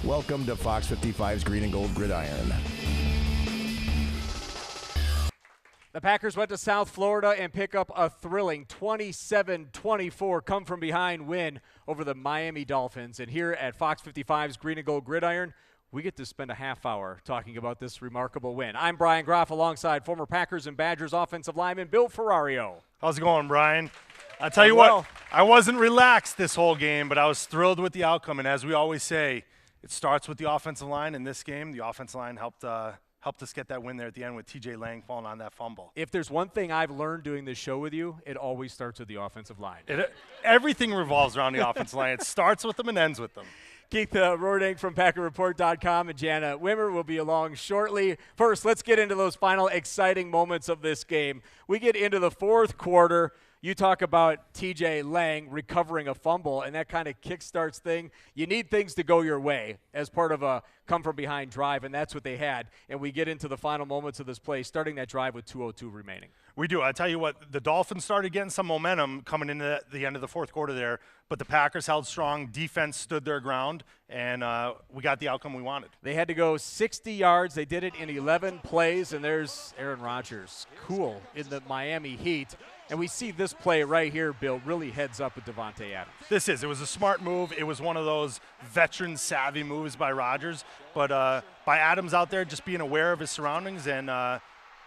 Welcome to Fox 55's Green and Gold Gridiron. The Packers went to South Florida and pick up a thrilling 27-24 come-from-behind win over the Miami Dolphins. And here at Fox 55's Green and Gold Gridiron, we get to spend a half hour talking about this remarkable win. I'm Brian Groff alongside former Packers and Badgers offensive lineman Bill Ferrario. How's it going, Brian? I'll tell you what, I wasn't relaxed this whole game, but I was thrilled with the outcome. And as we always say, it starts with the offensive line. In this game, the offensive line helped us get that win there at the end with TJ Lang falling on that fumble. If there's one thing I've learned doing this show with you, it always starts with the offensive line. Everything revolves around the offensive line. It starts with them and ends with them. Keith Roerdink from PackerReport.com and Jana Wimmer will be along shortly. First, let's get into those final exciting moments of this game. We get into the fourth quarter. You talk about TJ Lang recovering a fumble, and that kind of kickstarts thing. You need things to go your way as part of a come-from-behind drive, and that's what they had. And we get into the final moments of this play, starting that drive with 2:02 remaining. We do. I tell you what, the Dolphins started getting some momentum coming into the end of the fourth quarter there, but the Packers held strong. Defense stood their ground, and we got the outcome we wanted. They had to go 60 yards. They did it in 11 plays, and there's Aaron Rodgers, cool in the Miami Heat. And we see this play right here, Bill, really heads up with Davante Adams. It was a smart move. It was one of those veteran-savvy moves by Rodgers, but by Adams out there just being aware of his surroundings and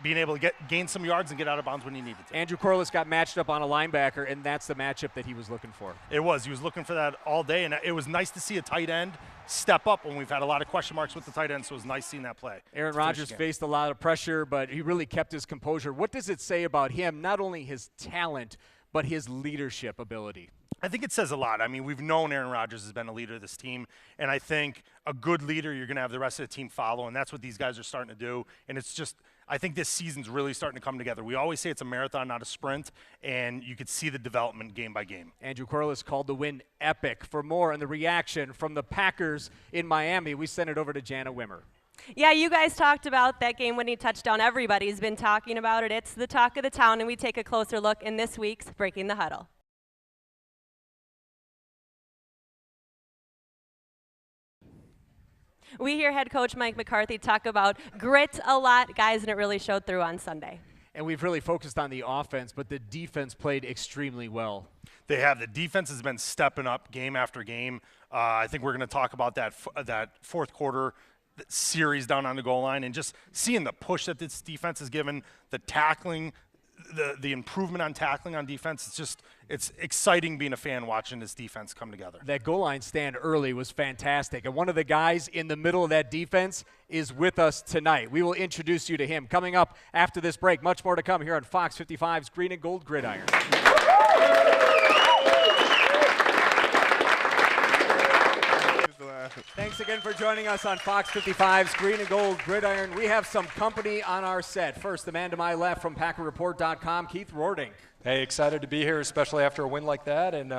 being able to gain some yards and get out of bounds when he needed to. Andrew Corliss got matched up on a linebacker, and that's the matchup that he was looking for. He was looking for that all day, and it was nice to see a tight end step up when we've had a lot of question marks with the tight end, so it was nice seeing that play. Aaron Rodgers faced a lot of pressure, but he really kept his composure. What does it say about him, not only his talent, but his leadership ability? I think it says a lot. I mean, we've known Aaron Rodgers has been a leader of this team, and I think a good leader you're going to have the rest of the team follow, and that's what these guys are starting to do. And it's just, I think this season's really starting to come together. We always say it's a marathon, not a sprint, and you could see the development game by game. Andrew Corliss called the win epic. For more on the reaction from the Packers in Miami, we send it over to Jana Wimmer. Yeah, you guys talked about that game-winning touchdown. Everybody's been talking about it. It's the talk of the town, and we take a closer look in this week's Breaking the Huddle. We hear head coach Mike McCarthy talk about grit a lot, guys, and it really showed through on Sunday. And we've really focused on the offense, but the defense played extremely well. They have. The defense has been stepping up game after game. I think we're going to talk about that fourth quarter series down on the goal line and just seeing the push that this defense has given, the tackling, the improvement on tackling on defense. It's exciting being a fan watching this defense come together. That goal line stand early was fantastic, and one of the guys in the middle of that defense is with us tonight. We will introduce you to him coming up after this break. Much more to come here on Fox 55's Green and Gold Gridiron. Thanks again for joining us on Fox 55's Green and Gold Gridiron. We have some company on our set. First, the man to my left from PackerReport.com, Keith Roerdink. Hey, excited to be here, especially after a win like that. And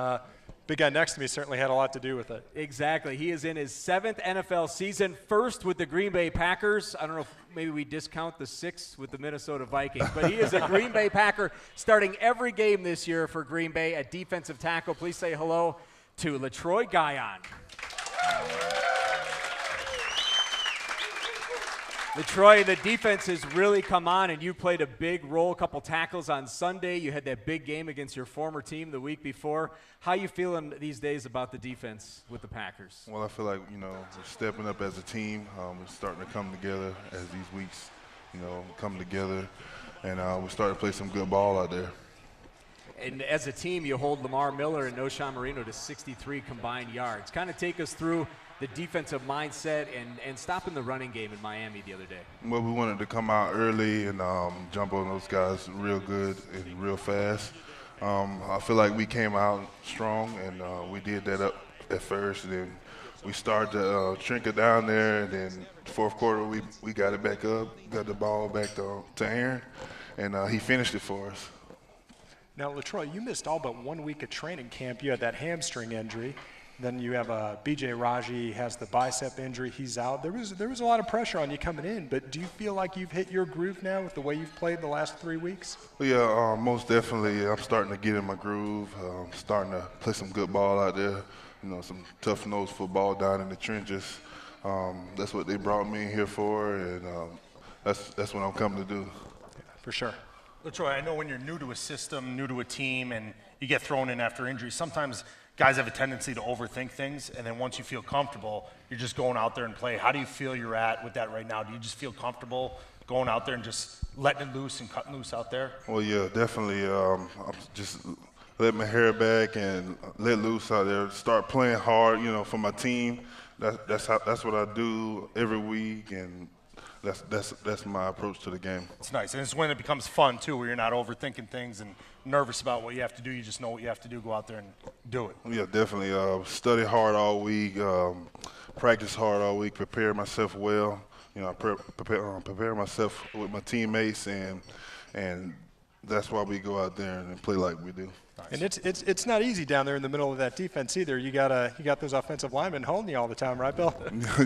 big guy next to me certainly had a lot to do with it. Exactly. He is in his 7th NFL season, first with the Green Bay Packers. I don't know if maybe we discount the 6th with the Minnesota Vikings, but he is a Green Bay Packer starting every game this year for Green Bay at defensive tackle. Please say hello to LaTroy Guion. LaTroy, the defense has really come on, and you played a big role, a couple tackles on Sunday. You had that big game against your former team the week before. How you feeling these days about the defense with the Packers? Well, I feel like, we're stepping up as a team. We're starting to come together as these weeks, come together, and we're starting to play some good ball out there. And as a team, you hold Lamar Miller and Noshawn Marino to 63 combined yards. Kind of take us through the defensive mindset and stopping the running game in Miami the other day. Well, we wanted to come out early and jump on those guys real good and real fast. I feel like we came out strong, and we did that up at first. And then we started to shrink it down there, and then fourth quarter we got it back up, got the ball back to Aaron, and he finished it for us. Now, LaTroy, you missed all but 1 week of training camp. You had that hamstring injury. Then you have B.J. Raji has the bicep injury. He's out. There was a lot of pressure on you coming in, but do you feel like you've hit your groove now with the way you've played the last 3 weeks? Well, yeah, most definitely. I'm starting to get in my groove. Starting to play some good ball out there. Some tough-nosed football down in the trenches. That's what they brought me here for, and that's what I'm coming to do. For sure. LaTroy, I know when you're new to a system, new to a team, and you get thrown in after injury, sometimes guys have a tendency to overthink things, and then once you feel comfortable, you're just going out there and play. How do you feel you're at with that right now? Do you just feel comfortable going out there and just letting it loose and cutting loose out there? Well, yeah, definitely. I'm just let my hair back and let loose out there. Start playing hard, for my team. That's what I do every week, and that's my approach to the game. It's nice, and it's when it becomes fun too, where you're not overthinking things and nervous about what you have to do. You just know what you have to do. Go out there and do it. Yeah, definitely. Study hard all week, practice hard all week, prepare myself well. I prepare myself with my teammates, and that's why we go out there and play like we do. And it's not easy down there in the middle of that defense either. You got those offensive linemen holding you all the time, right, Bill?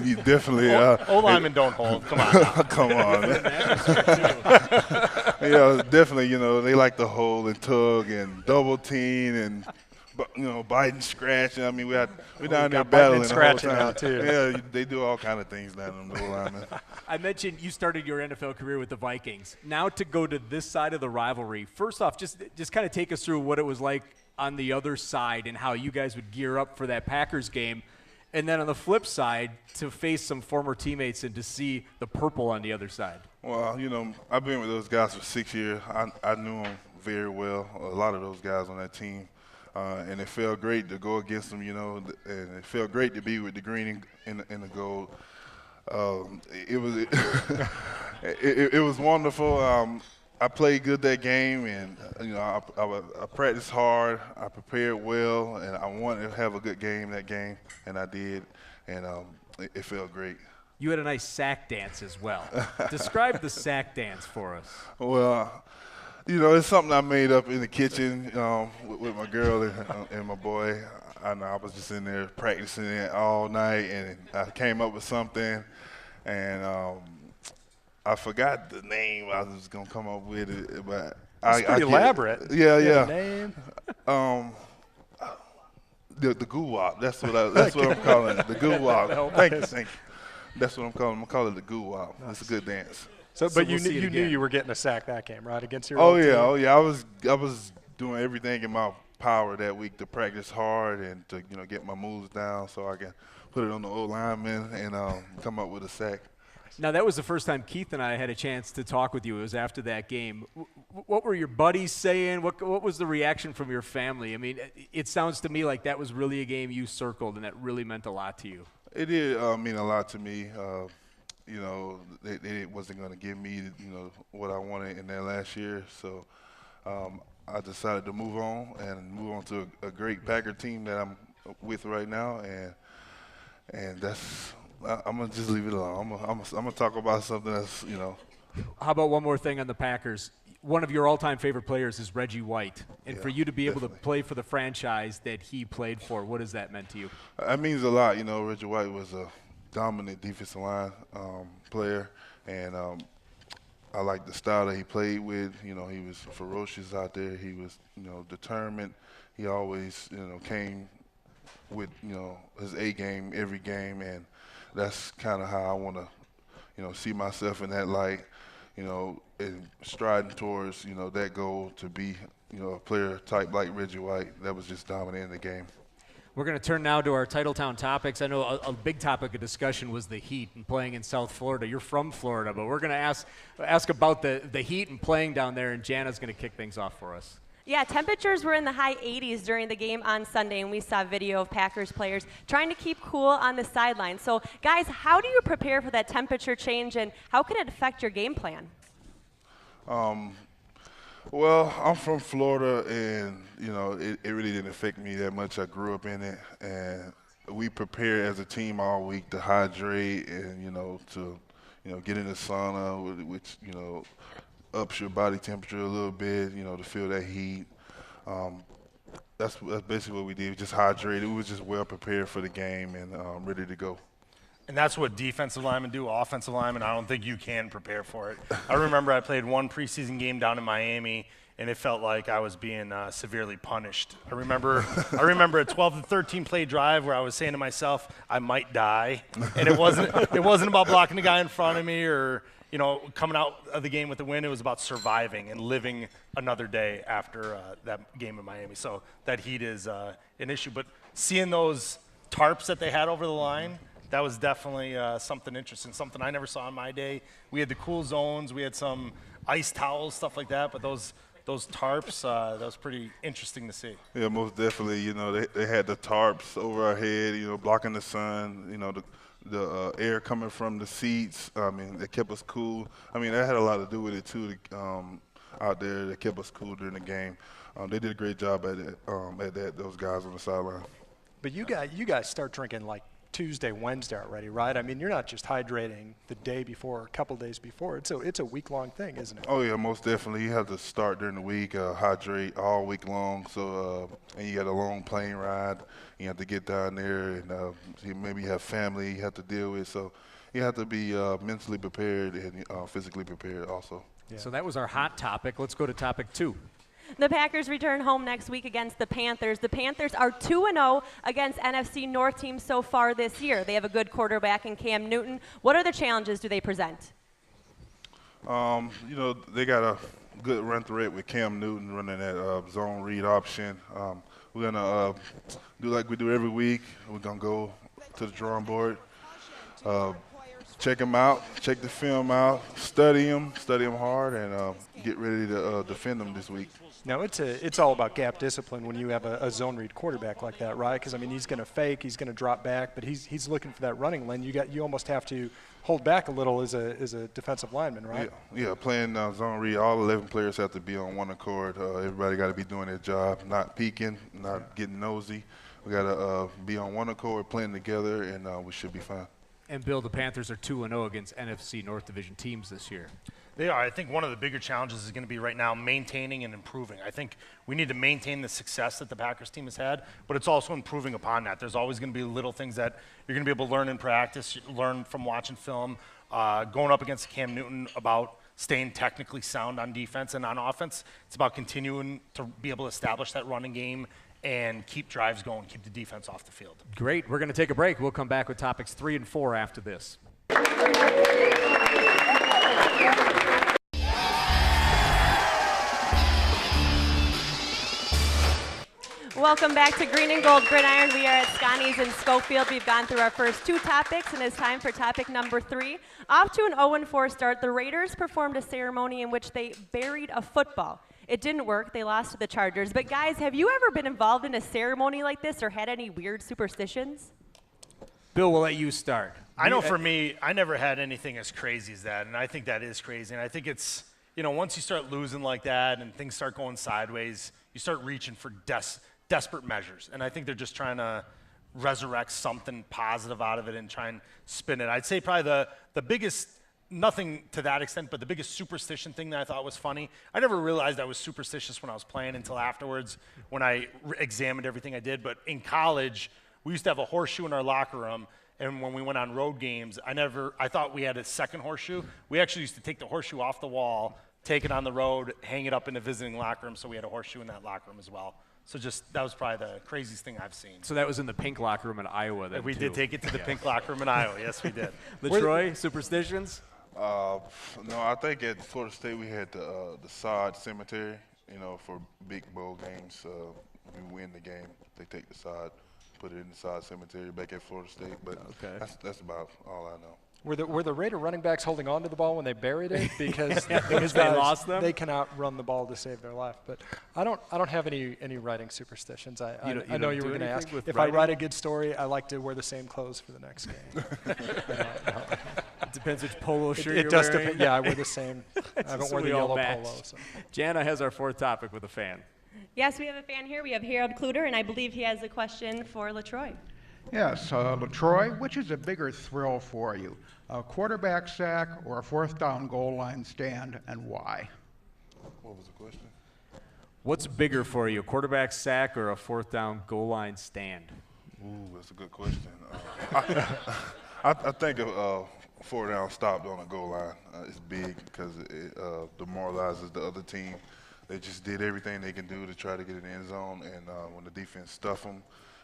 You definitely. Old linemen don't hold. Come on. Come on. Yeah, definitely. They like to hold and tug and double team and bite and scratch. I mean, we're down there battling the whole time. Out too. Yeah, they do all kind of things down in the old linemen. I mentioned you started your NFL career with the Vikings. Now to go to this side of the rivalry, first off, just kind of take us through what it was like on the other side and how you guys would gear up for that Packers game. And then on the flip side, to face some former teammates and to see the purple on the other side. Well, I've been with those guys for 6 years. I knew them very well, a lot of those guys on that team. And it felt great to go against them, and it felt great to be with the green and the gold. It was it was wonderful. I played good that game, and I practiced hard. I prepared well, and I wanted to have a good game that game, and I did, and it felt great. You had a nice sack dance as well. Describe the sack dance for us. Well, it's something I made up in the kitchen with my girl and my boy. I was just in there practicing it all night, and I came up with something, and I forgot the name I was going to come up with it, but it's pretty elaborate. Yeah. Name? The goo-wop. That's what I'm calling it. The goo-wop. Thank you. That's what I'm calling it. I'm going to call it the goo-wop. It's a good dance. But you knew you were getting a sack that game, right, against your old team? Oh yeah. I was doing everything in my power that week to practice hard and to get my moves down so I can put it on the old lineman and come up with a sack. Now that was the first time Keith and I had a chance to talk with you. It was after that game. What were your buddies saying? What was the reaction from your family? I mean, it sounds to me like that was really a game you circled and that really meant a lot to you. It did mean a lot to me. They wasn't going to give me, what I wanted in that last year. So I decided to move on to a great Packer team that I'm with right now, and that's. I'm gonna just leave it alone. I'm gonna talk about something that's, How about one more thing on the Packers? One of your all-time favorite players is Reggie White, and for you to be able to play for the franchise that he played for, what has that meant to you? That means a lot. Reggie White was a dominant defensive line player, and I like the style that he played with. He was ferocious out there. He was, determined. He always, came with, his A game every game, and that's kind of how I want to, see myself in that light, and striding towards, that goal to be, a player type like Reggie White that was just dominant in the game. We're going to turn now to our Titletown topics. I know a big topic of discussion was the heat and playing in South Florida. You're from Florida, but we're going to ask about the heat and playing down there, and Jana's going to kick things off for us. Yeah, temperatures were in the high 80s during the game on Sunday, and we saw video of Packers players trying to keep cool on the sideline. So, guys, how do you prepare for that temperature change, and how can it affect your game plan? Well, I'm from Florida, and, it really didn't affect me that much. I grew up in it, and we prepare as a team all week to hydrate and, to, get in the sauna, which, ups your body temperature a little bit, to feel that heat. That's basically what we did. We just hydrated. We were just well prepared for the game and ready to go. And that's what defensive linemen do. Offensive linemen, I don't think you can prepare for it. I remember I played one preseason game down in Miami, and it felt like I was being severely punished. I remember a 12 to 13 play drive where I was saying to myself, I might die, and it wasn't about blocking the guy in front of me or coming out of the game with the win. It was about surviving and living another day after that game in Miami. So that heat is an issue. But seeing those tarps that they had over the line, that was definitely something interesting, something I never saw in my day. We had the cool zones, we had some ice towels, stuff like that, but those tarps, that was pretty interesting to see. Yeah, most definitely. They had the tarps over our head, blocking the sun, the air coming from the seats. I mean, they kept us cool. I mean, that had a lot to do with it, too, out there. They kept us cool during the game. They did a great job at that, those guys on the sideline. But you guys start drinking like Tuesday, Wednesday already, right? I mean, you're not just hydrating the day before, a couple days before. It's a week-long thing, isn't it? Oh, yeah, most definitely. You have to start during the week, hydrate all week long. So, and you got a long plane ride. You have to get down there, and maybe you have family you have to deal with. So you have to be mentally prepared and physically prepared also. Yeah. So that was our hot topic. Let's go to topic 2. The Packers return home next week against the Panthers. The Panthers are 2-0 against NFC North teams so far this year. They have a good quarterback in Cam Newton. What other challenges do they present? They got a good run threat with Cam Newton running that zone read option. We're going to do like we do every week. We're going to go to the drawing board, check him out, check the film out, study him hard, and get ready to defend him this week. Now, it's all about gap discipline when you have a zone read quarterback like that, right? Because, I mean, he's going to fake, he's going to drop back, but he's looking for that running lane. You almost have to hold back a little as a defensive lineman, right? Yeah, playing zone read, all 11 players have to be on one accord. Everybody got to be doing their job, not peeking, not getting nosy. We got to be on one accord, playing together, and we should be fine. And Bill, the Panthers are 2-0 against NFC North Division teams this year. They are. I think one of the bigger challenges is going to be right now maintaining and improving. I think we need to maintain the success that the Packers team has had, but it's also improving upon that. There's always going to be little things that you're going to be able to learn in practice, learn from watching film, going up against Cam Newton about staying technically sound on defense and on offense. It's about continuing to be able to establish that running game and keep drives going, keep the defense off the field. Great. We're going to take a break. We'll come back with topics 3 and 4 after this. Welcome back to Green and Gold Gridiron. We are at Scotty's in Schofield. We've gone through our first 2 topics, and it's time for topic number 3. Off to an 0-4 start, the Raiders performed a ceremony in which they buried a football. It didn't work. They lost to the Chargers. But, guys, have you ever been involved in a ceremony like this or had any weird superstitions? Bill, we'll let you start. I know for me, I never had anything as crazy as that, and I think that is crazy. And I think it's, once you start losing like that and things start going sideways, you start reaching for desperate measures. And I think they're just trying to resurrect something positive out of it and try and spin it. I'd say probably the biggest, nothing to that extent, but the biggest superstition thing that I thought was funny, I never realized I was superstitious when I was playing until afterwards when I examined everything I did. But in college, we used to have a horseshoe in our locker room, and when we went on road games, I thought we had a second horseshoe. We actually used to take the horseshoe off the wall, take it on the road, hang it up in the visiting locker room, so we had a horseshoe in that locker room as well. So that was probably the craziest thing I've seen. So that was in the pink locker room in Iowa then, We did take it to the pink locker room in Iowa. Yes, we did. LaTroy, superstitions? No, I think at Florida State we had the sod cemetery, for big bowl games. We win the game, they take the sod, put it in the sod cemetery back at Florida State. But okay. That's about all I know. Were the Raider running backs holding on to the ball when they buried it because they lost them? They cannot run the ball to save their life. But I don't have any writing superstitions. I know you were going to ask. If I write a good story, I like to wear the same clothes for the next game. It depends which polo shirt it you're does wearing. depend. Yeah, I wear the same. I haven't worn the yellow polo. So. Jana has our 4th topic with a fan. Yes, we have a fan here. We have Harold Kluter, and I believe he has a question for LaTroy. Yes, LaTroy, which is a bigger thrill for you, a quarterback sack or a 4th down goal line stand, and why? What was the question? What's bigger for you, a quarterback sack or a 4th down goal line stand? Ooh, that's a good question. I think a 4-down stop on a goal line is big because it demoralizes the other team. They just did everything they can do to try to get in the end zone, and when the defense stuff them,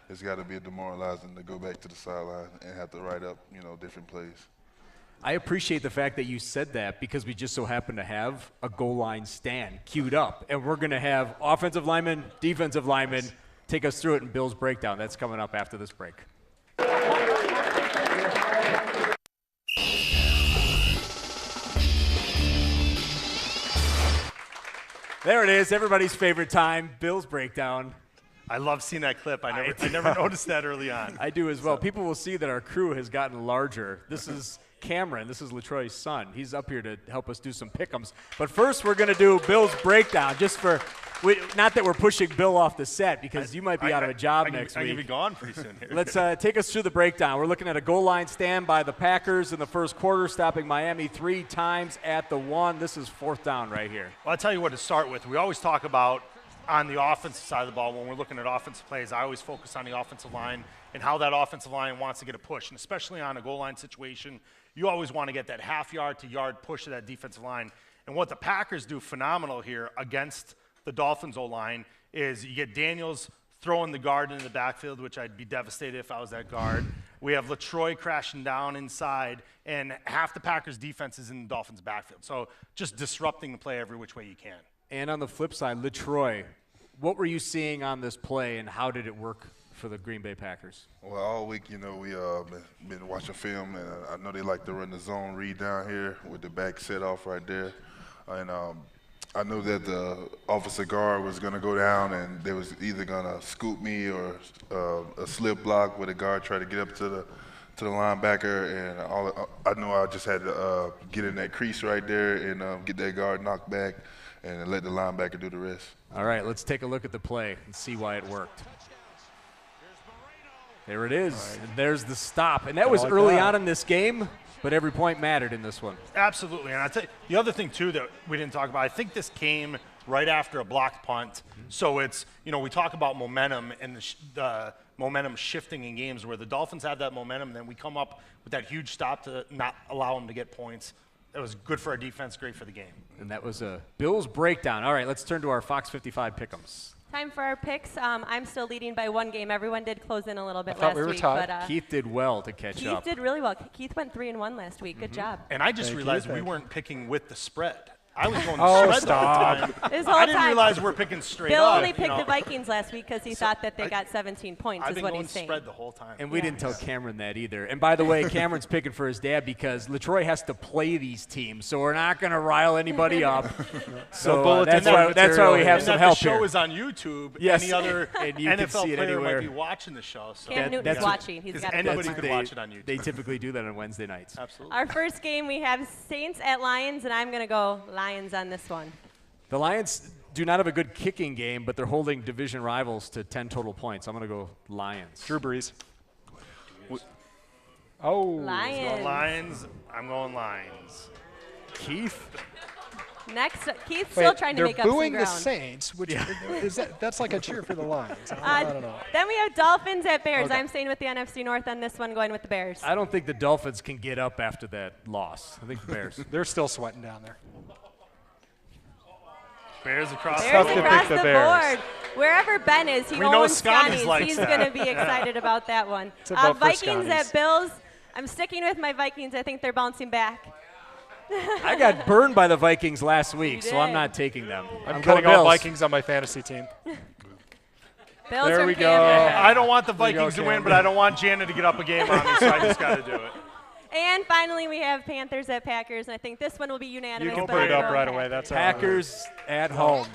it's got to be demoralizing to go back to the sideline and have to write up, different plays. I appreciate the fact that you said that because we just so happen to have a goal line stand queued up, and we're going to have offensive linemen, defensive linemen take us through it in Bill's breakdown. That's coming up after this break. There it is, everybody's favorite time, Bill's breakdown. I love seeing that clip. I never noticed that early on. I do as well. People will see that our crew has gotten larger. This is Cameron. This is LaTroy's son. He's up here to help us do some pick'ems. But first, we're going to do Bill's breakdown, just for not that we're pushing Bill off the set, because you might be out of a job next week. I'm going to be gone pretty soon here. Let's take us through the breakdown. We're looking at a goal line stand by the Packers in the first quarter, stopping Miami 3 times at the 1. This is 4th down right here. Well, I'll tell you what to start with. We always talk about on the offensive side of the ball, when we're looking at offensive plays, I always focus on the offensive line and how that offensive line wants to get a push. And especially on a goal line situation, you always want to get that half-yard to yard push of that defensive line. And what the Packers do phenomenal here against the Dolphins O-line is you get Daniels throwing the guard into the backfield, which I'd be devastated if I was that guard. We have LaTroy crashing down inside, and half the Packers' defense is in the Dolphins' backfield. So just disrupting the play every which way you can. And on the flip side, LaTroy, what were you seeing on this play, and how did it work for the Green Bay Packers? Well, all week, we been watching film, and I know they like to run the zone read down here with the back set off right there. And I knew that the offensive guard was going to go down, and they was either going to scoop me or a slip block where the guard tried to get up to the linebacker, and I knew I just had to get in that crease right there and get that guard knocked back and let the linebacker do the rest. All right, let's take a look at the play and see why it worked. There it is. Right. And there's the stop. And that was early on in this game, but every point mattered in this one. Absolutely. And I tell you, the other thing, too, that we didn't talk about, I think this came right after a blocked punt. So it's, we talk about momentum and the momentum shifting in games where the Dolphins have that momentum, and then we come up with that huge stop to not allow them to get points. That was good for our defense, great for the game. And that was a Bills breakdown. All right, let's turn to our Fox 55 pick'ems. Time for our picks. I'm still leading by 1 game. Everyone did close in a little bit last week. But, Keith did well to catch up. Keith did really well. Keith went 3-1 last week. Good job. And I just realized we weren't picking with the spread. I was going to spread the whole time. I didn't realize we're picking straight Bill up. only picked the Vikings last week because he thought that they got 17 points, is what he's saying. I've been going spread the whole time. And we didn't tell Cameron that either. And by the way, Cameron's picking for his dad because LaTroy has to play these teams, so we're not going to rile anybody up. So that's why we have some help here. The show is on YouTube. Yes. Any other and you NFL can see it player anywhere. might be watching the show. So. Cam Newton's watching. He's got anybody could watch it on YouTube. They typically do that on Wednesday nights. Absolutely. Our first game, we have Saints at Lions, and I'm going to go Lions on this one. The Lions do not have a good kicking game, but they're holding division rivals to 10 total points. I'm going to go Lions. Drew Brees. Lions. Lions. I'm going Lions. Keith? Next, Keith's still trying to make up some ground. They're booing the Saints, which that's like a cheer for the Lions. I don't know. Then we have Dolphins at Bears. Okay. I'm staying with the NFC North on this one, going with the Bears. I don't think the Dolphins can get up after that loss. I think the Bears. They're still sweating down there. Bears across the board. Wherever Ben is, he owns Scotty's. He's going to be excited about that one. Vikings at Bills. I'm sticking with my Vikings. I think they're bouncing back. I got burned by the Vikings last week, so I'm not taking them. I'm cutting all Vikings on my fantasy team. Bills there we go. I don't want the Vikings to win, but I don't want Janet to get up a game on me, so I just got to do it. And finally, we have Panthers at Packers, and I think this one will be unanimous. You can put it up right away. That's Packers at home.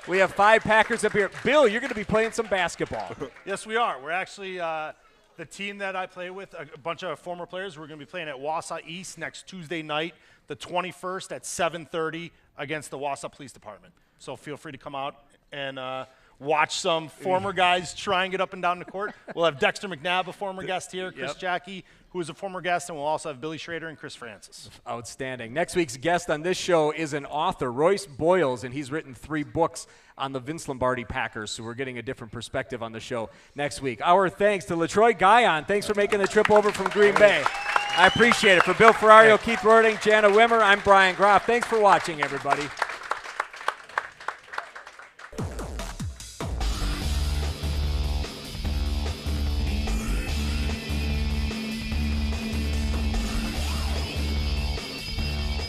We have 5 Packers up here. Bill, you're going to be playing some basketball. Yes, we are. We're actually the team that I play with, a bunch of former players. We're going to be playing at Wausau East next Tuesday night, the 21st at 7:30 against the Wausau Police Department. So feel free to come out, and watch some former guys try and get up and down the court. We'll have Dexter McNabb, a former guest here, Chris Jackie, who is a former guest, and we'll also have Billy Schrader and Chris Francis. Outstanding. Next week's guest on this show is an author, Royce Boyles, and he's written 3 books on the Vince Lombardi Packers, so we're getting a different perspective on the show next week. Our thanks to LaTroy Guyon. Thanks for making the trip over from Green Bay. I appreciate it. For Bill Ferrario, Keith Rording, Jana Wimmer, I'm Brian Groff. Thanks for watching, everybody.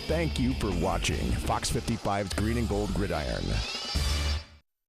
Thank you for watching Fox 55's Green and Gold Gridiron.